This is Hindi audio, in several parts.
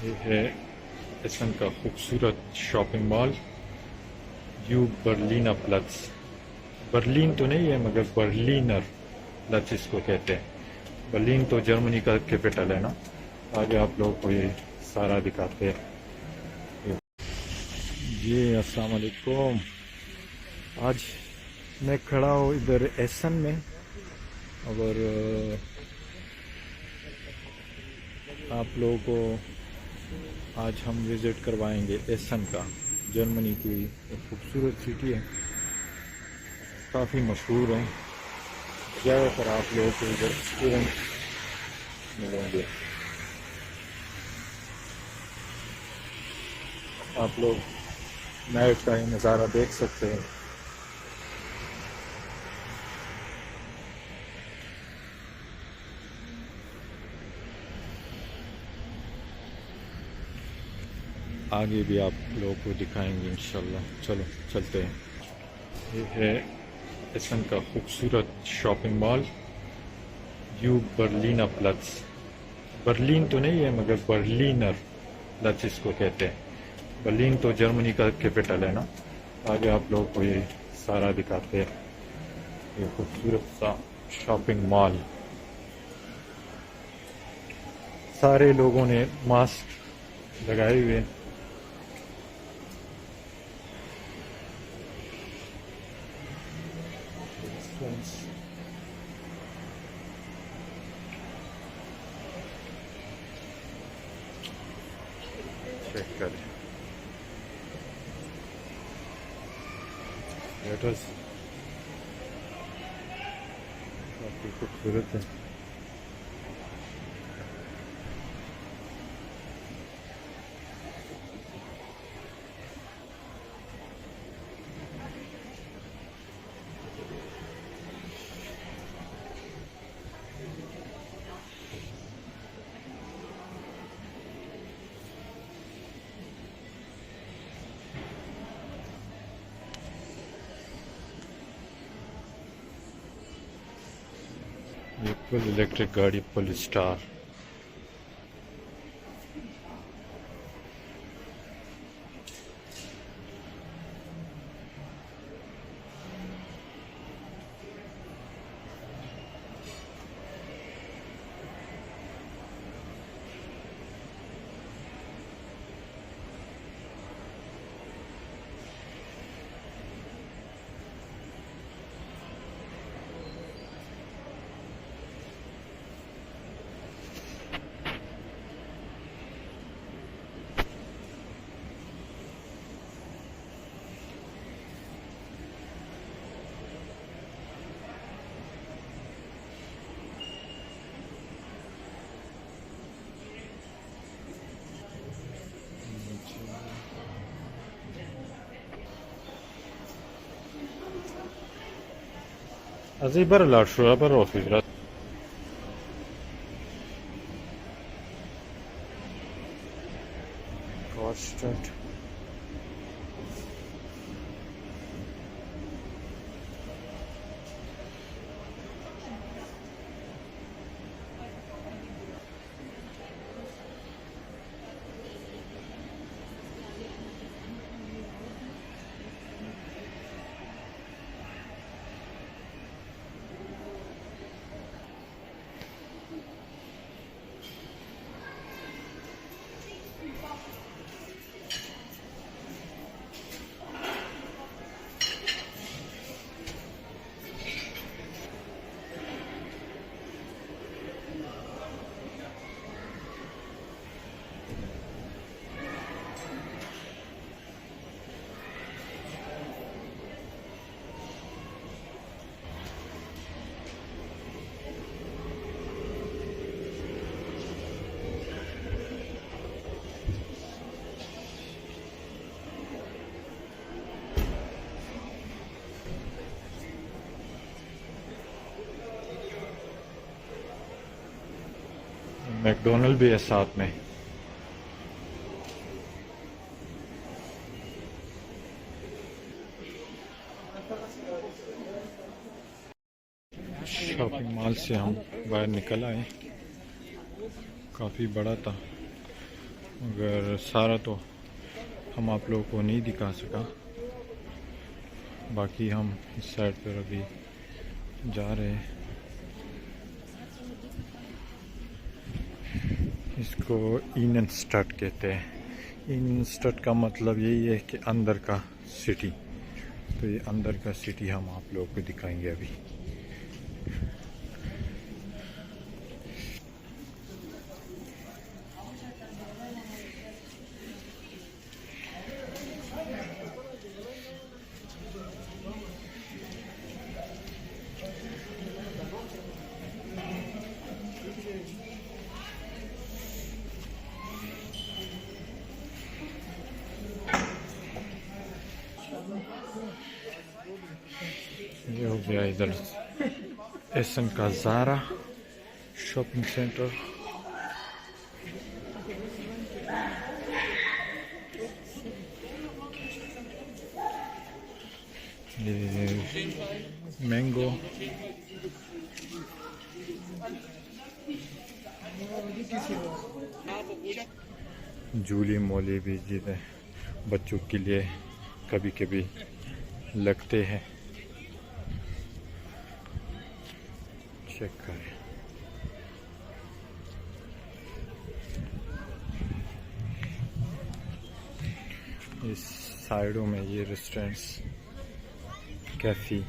ये है एसन का खूबसूरत शॉपिंग मॉल यू बर्लिना प्लस। बर्लिन तो नहीं है मगर बर्लिनर प्लस इसको कहते हैं। बर्लिन तो जर्मनी का कैपिटल है ना। आगे आप लोगों को ये सारा दिखाते हैं। ये अस्सलाम वालेकुम। आज मैं खड़ा हूँ इधर एसन में और आप लोगों को आज हम विज़िट करवाएंगे एसन का। जर्मनी की एक खूबसूरत सिटी है, काफ़ी मशहूर है। ज़्यादातर आप लोगों को इधर स्टूडेंट मिलेंगे। आप लोग नाइट का ही नज़ारा देख सकते हैं। आगे भी आप लोगों को दिखाएंगे इंशाल्लाह। चलो चलते हैं। ये है एसन का खूबसूरत शॉपिंग मॉल यू बर्लिना प्लस। बर्लिन तो नहीं है मगर बर्लिनर प्लस इसको कहते हैं। बर्लिन तो जर्मनी का कैपिटल है ना। आगे आप लोगों को ये सारा दिखाते हैं। ये खूबसूरत सा शॉपिंग मॉल। सारे लोगों ने मास्क लगाए हुए हैं। चेक करें, लेटर्स काफ़ी खूबसूरत है। ये फुल इलेक्ट्रिक गाड़ी full star. Also überall schon, aber auch wieder. Kostet. McDonald भी है साथ में। शॉपिंग मॉल से हम बाहर निकल आए, काफ़ी बड़ा था। मगर सारा तो हम आप लोगों को नहीं दिखा सका। बाकी हम इस साइड पर अभी जा रहे हैं। इसको इननस्टड कहते हैं। इननस्टड का मतलब यही है कि अंदर का सिटी। तो ये अंदर का सिटी हम आप लोगों को दिखाएंगे अभी। ये हो गया इधर एसन का ज़ारा शॉपिंग सेंटर। ये मैंगो, जूली मोली भी जिन्हें बच्चों के लिए कभी कभी लगते हैं। चेक करें। इस साइडों में ये restaurants, cafe,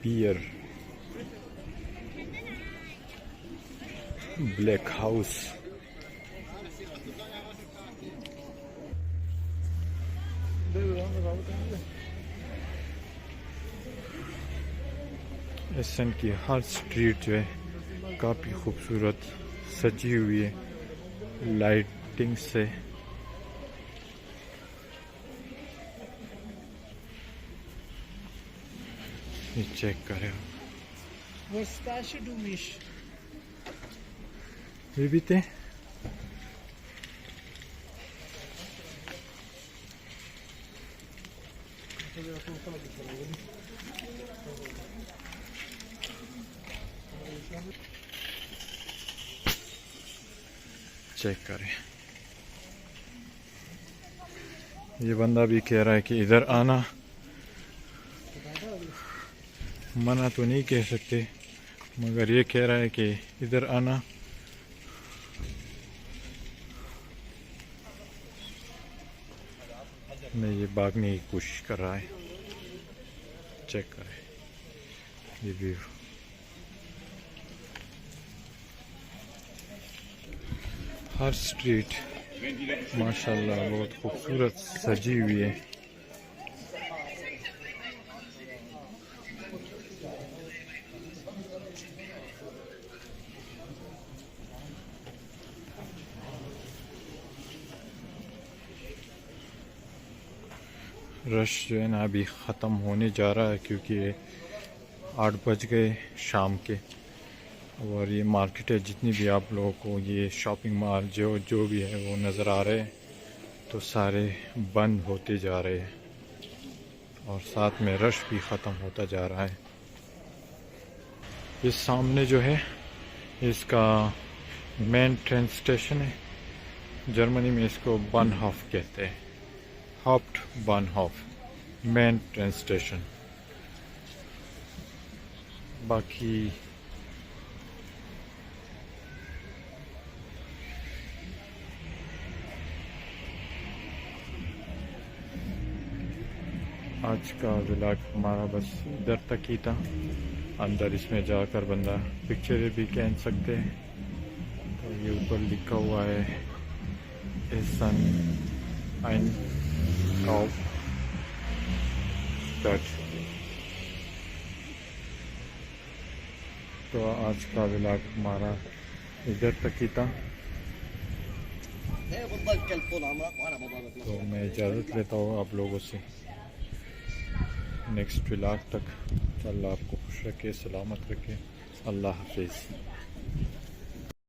beer, black house, Essen की हर स्ट्रीट जो है काफ़ी खूबसूरत सजी हुई है लाइटिंग से। ये चेक करें। ये भी थे। चेक करें। ये बंदा भी कह रहा है कि इधर आना, मना तो नहीं कह सकते, मगर ये कह रहा है कि इधर आना। नहीं, ये भागने की कोशिश कर रहा है। चेक करें ये व्यू। हर स्ट्रीट माशाल्लाह बहुत खूबसूरत सजी हुई है। रश जो है ना अभी ख़त्म होने जा रहा है, क्योंकि 8 बज गए शाम के। और ये मार्केट है, जितनी भी आप लोगों को ये शॉपिंग मॉल जो भी है वो नज़र आ रहे हैं, तो सारे बंद होते जा रहे हैं और साथ में रश भी ख़त्म होता जा रहा है। इस सामने जो है इसका मेन ट्रेन स्टेशन है। जर्मनी में इसको बानहॉफ कहते हैं, हाउप्टबानहॉफ, मेन ट्रेन स्टेशन। बाकी आज का व्लॉग हमारा बस इधर तक ही था। अंदर इसमें जाकर बंदा पिक्चरें भी खींच सकते हैं। तो ये ऊपर लिखा हुआ है एसन Einkaufsstadt। तो आज का व्लॉग हमारा इधर तक ही था। तो मैं इजाज़त लेता हूँ आप लोगों से। नेक्स्ट व्लॉग तक। अल्लाह आपको खुश रखे, सलामत रखे। अल्लाह हाफिज़।